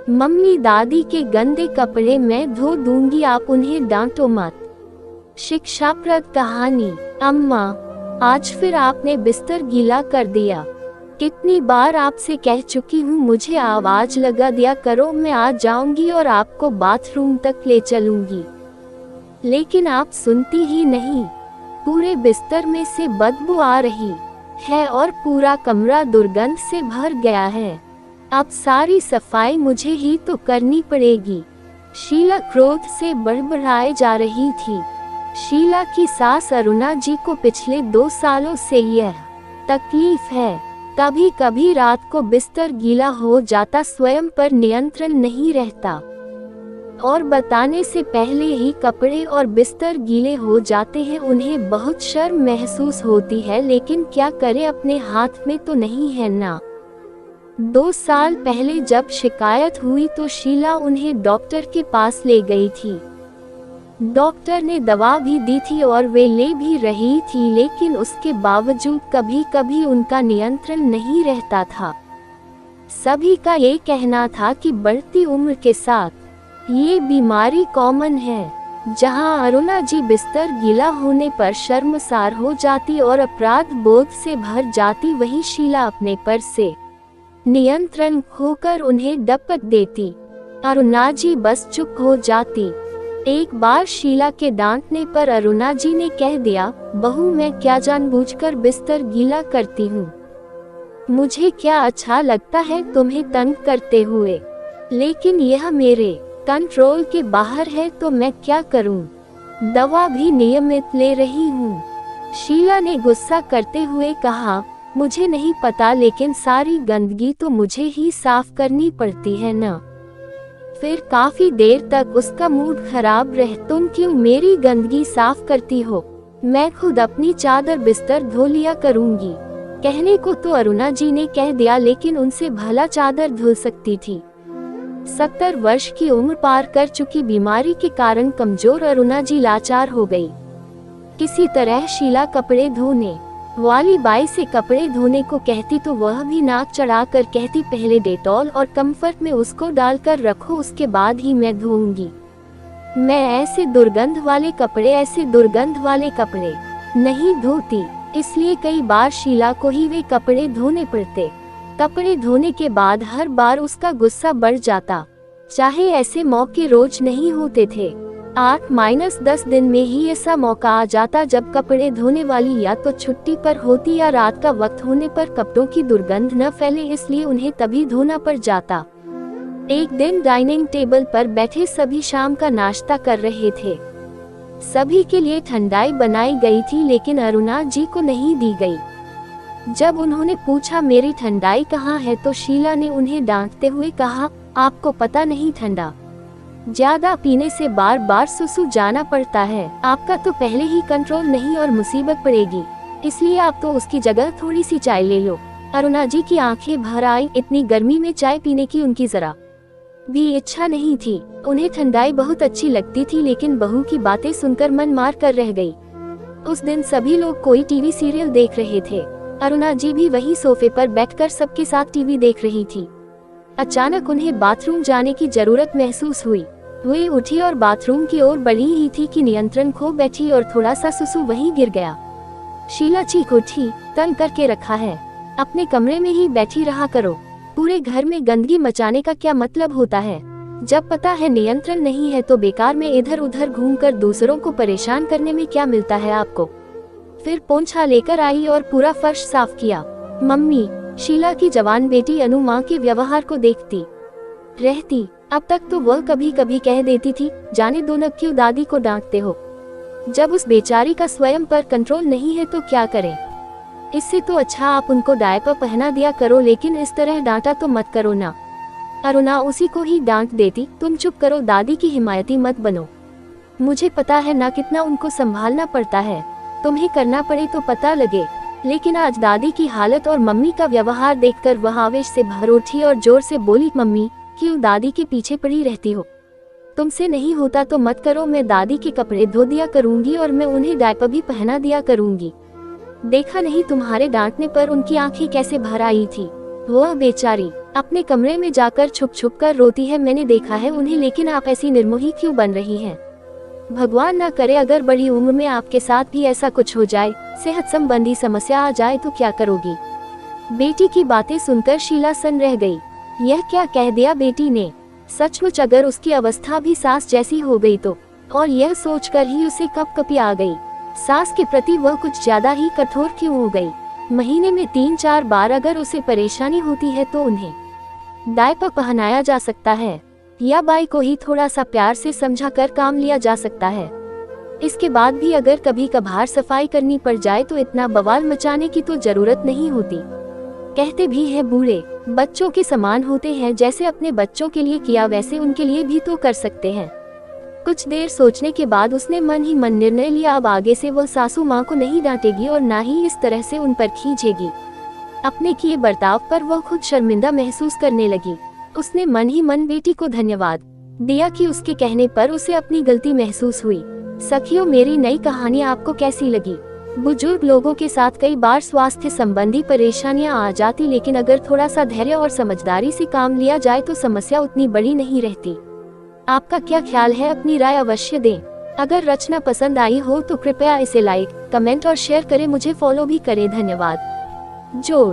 Mummy, दादी के गंदे कपड़े मैं धो दूंगी, आप उन्हें डांटो मत। शिक्षाप्रद कहानी। अम्मा, आज फिर आपने बिस्तर गीला कर दिया। कितनी बार आपसे कह चुकी हूँ मुझे आवाज लगा दिया करो, मैं आ जाऊंगी और आपको बाथरूम तक ले चलूंगी, लेकिन आप सुनती ही नहीं। पूरे बिस्तर में से बदबू आ रही है और पूरा कमरा दुर्गंध से भर गया है। अब सारी सफाई मुझे ही तो करनी पड़ेगी। शीला क्रोध से बड़बड़ाए जा रही थी। शीला की सास अरुणा जी को पिछले 2 सालों से यह तकलीफ है। कभी कभी रात को बिस्तर गीला हो जाता, स्वयं पर नियंत्रण नहीं रहता और बताने से पहले ही कपड़े और बिस्तर गीले हो जाते हैं। उन्हें बहुत शर्म महसूस होती है, लेकिन क्या करे, अपने हाथ में तो नहीं है ना। 2 साल पहले जब शिकायत हुई तो शीला उन्हें डॉक्टर के पास ले गई थी। डॉक्टर ने दवा भी दी थी और वे ले भी रही थी, लेकिन उसके बावजूद कभी कभी उनका नियंत्रण नहीं रहता था। सभी का ये कहना था कि बढ़ती उम्र के साथ ये बीमारी कॉमन है। जहां अरुणा जी बिस्तर गीला होने पर शर्मसार हो जाती और अपराध बोध से भर जाती, वहीं शीला अपने पर से नियंत्रण खोकर उन्हें डपट देती। अरुणा जी बस चुप हो जाती। एक बार शीला के डांटने पर अरुणा जी ने कह दिया, बहू, मैं क्या जानबूझकर बिस्तर गीला करती हूँ? मुझे क्या अच्छा लगता है तुम्हें तंग करते हुए, लेकिन यह मेरे कंट्रोल के बाहर है तो मैं क्या करूं? दवा भी नियमित ले रही हूं। शीला ने गुस्सा करते हुए कहा, मुझे नहीं पता, लेकिन सारी गंदगी तो मुझे ही साफ करनी पड़ती है ना। फिर काफी देर तक उसका मूड खराब रहे। तुम क्यों मेरी गंदगी साफ करती हो? मैं खुद अपनी चादर बिस्तर धो लिया करूंगी। कहने को तो अरुणा जी ने कह दिया, लेकिन उनसे भला चादर धुल सकती थी। 70 वर्ष की उम्र पार कर चुकी बीमारी के कारण कमजोर अरुणा जी लाचार हो गई। किसी तरह शीला कपड़े धोने वाली बाई से कपड़े धोने को कहती तो वह भी नाक चढ़ाकर कहती, पहले डेटॉल और कंफर्ट में उसको डालकर रखो, उसके बाद ही मैं धोऊंगी। मैं ऐसे दुर्गंध वाले कपड़े नहीं धोती, इसलिए कई बार शीला को ही वे कपड़े धोने पड़ते। कपड़े धोने के बाद हर बार उसका गुस्सा बढ़ जाता, चाहे ऐसे मौके रोज नहीं होते थे। 8-10 दिन में ही ऐसा मौका आ जाता जब कपड़े धोने वाली या तो छुट्टी पर होती या रात का वक्त होने पर कपड़ों की दुर्गंध न फैले, इसलिए उन्हें तभी धोना पड़ जाता। एक दिन डाइनिंग टेबल पर बैठे सभी शाम का नाश्ता कर रहे थे। सभी के लिए ठंडाई बनाई गई थी, लेकिन अरुणा जी को नहीं दी गई। जब उन्होंने पूछा, मेरी ठंडाई कहाँ है, तो शीला ने उन्हें डांटते हुए कहा, आपको पता नहीं, ठंडा ज्यादा पीने से बार बार सुसु जाना पड़ता है। आपका तो पहले ही कंट्रोल नहीं और मुसीबत पड़ेगी, इसलिए आप तो उसकी जगह थोड़ी सी चाय ले लो। अरुणा जी की आंखें भर आई। इतनी गर्मी में चाय पीने की उनकी जरा भी इच्छा नहीं थी। उन्हें ठंडाई बहुत अच्छी लगती थी, लेकिन बहू की बातें सुनकर मन मार कर रह गई। उस दिन सभी लोग कोई टीवी सीरियल देख रहे थे। अरुणा जी भी वही सोफे पर बैठकर सबके साथ टीवी देख रही थी। अचानक उन्हें बाथरूम जाने की जरूरत महसूस हुई। वे उठी और बाथरूम की ओर बढ़ी ही थी कि नियंत्रण खो बैठी और थोड़ा सा सुसु वहीं गिर गया। शीला चीख उठी, तंग करके रखा है, अपने कमरे में ही बैठी रहा करो। पूरे घर में गंदगी मचाने का क्या मतलब होता है? जब पता है नियंत्रण नहीं है तो बेकार में इधर उधर घूमकर दूसरों को परेशान करने में क्या मिलता है आपको? फिर पोंछा लेकर आई और पूरा फर्श साफ किया। मम्मी, शीला की जवान बेटी अनु माँ के व्यवहार को देखती रहती। अब तक तो वह कभी कभी कह देती थी, जाने दो न, क्यों दादी को डांटते हो? जब उस बेचारी का स्वयं पर कंट्रोल नहीं है तो क्या करें? इससे तो अच्छा आप उनको डायपर पहना दिया करो, लेकिन इस तरह डांटा तो मत करो ना। अरुणा उसी को ही डांट देती, तुम चुप करो, दादी की हिमायती मत बनो। मुझे पता है ना कितना उनको संभालना पड़ता है, तुम्हें करना पड़े तो पता लगे। लेकिन आज दादी की हालत और मम्मी का व्यवहार देखकर वह आवेश से भर उठी और जोर से बोली, मम्मी, क्यों दादी के पीछे पड़ी रहती हो? तुमसे नहीं होता तो मत करो, मैं दादी के कपड़े धो दिया करूंगी और मैं उन्हें डायपर भी पहना दिया करूंगी। देखा नहीं तुम्हारे डांटने पर उनकी आंखें कैसे भर आई थी? वह बेचारी अपने कमरे में जाकर छुप छुप कर रोती है। मैंने देखा है उन्हें, लेकिन आप ऐसी निर्मोही क्यों बन रही हैं? भगवान ना करे अगर बड़ी उम्र में आपके साथ भी ऐसा कुछ हो जाए, सेहत संबंधी समस्या आ जाए तो क्या करोगी? बेटी की बातें सुनकर शीला सन रह गई। यह क्या कह दिया बेटी ने? सचमुच अगर उसकी अवस्था भी सास जैसी हो गई तो? और यह सोचकर ही उसे कपकपी आ गई। सास के प्रति वह कुछ ज्यादा ही कठोर क्यों हो गई? महीने में 3-4 बार अगर उसे परेशानी होती है तो उन्हें डायपर पहनाया जा सकता है, या बाई को ही थोड़ा सा प्यार से समझा कर काम लिया जा सकता है। इसके बाद भी अगर कभी कभार सफाई करनी पड़ जाए तो इतना बवाल मचाने की तो जरूरत नहीं होती। कहते भी है बूढ़े बच्चों के समान होते हैं, जैसे अपने बच्चों के लिए किया वैसे उनके लिए भी तो कर सकते हैं। कुछ देर सोचने के बाद उसने मन ही मन निर्णय लिया, अब आगे से वह सासू माँ को नहीं डांटेगी और ना ही इस तरह से उन पर खींचेगी। अपने किए बर्ताव पर वह खुद शर्मिंदा महसूस करने लगी। उसने मन ही मन बेटी को धन्यवाद दिया कि उसके कहने पर उसे अपनी गलती महसूस हुई। सखियों, मेरी नई कहानी आपको कैसी लगी? बुजुर्ग लोगों के साथ कई बार स्वास्थ्य संबंधी परेशानियां आ जाती, लेकिन अगर थोड़ा सा धैर्य और समझदारी से काम लिया जाए तो समस्या उतनी बड़ी नहीं रहती। आपका क्या ख्याल है? अपनी राय अवश्य दें। अगर रचना पसंद आई हो तो कृपया इसे लाइक, कमेंट और शेयर करें। मुझे फॉलो भी करें। धन्यवाद। जोड़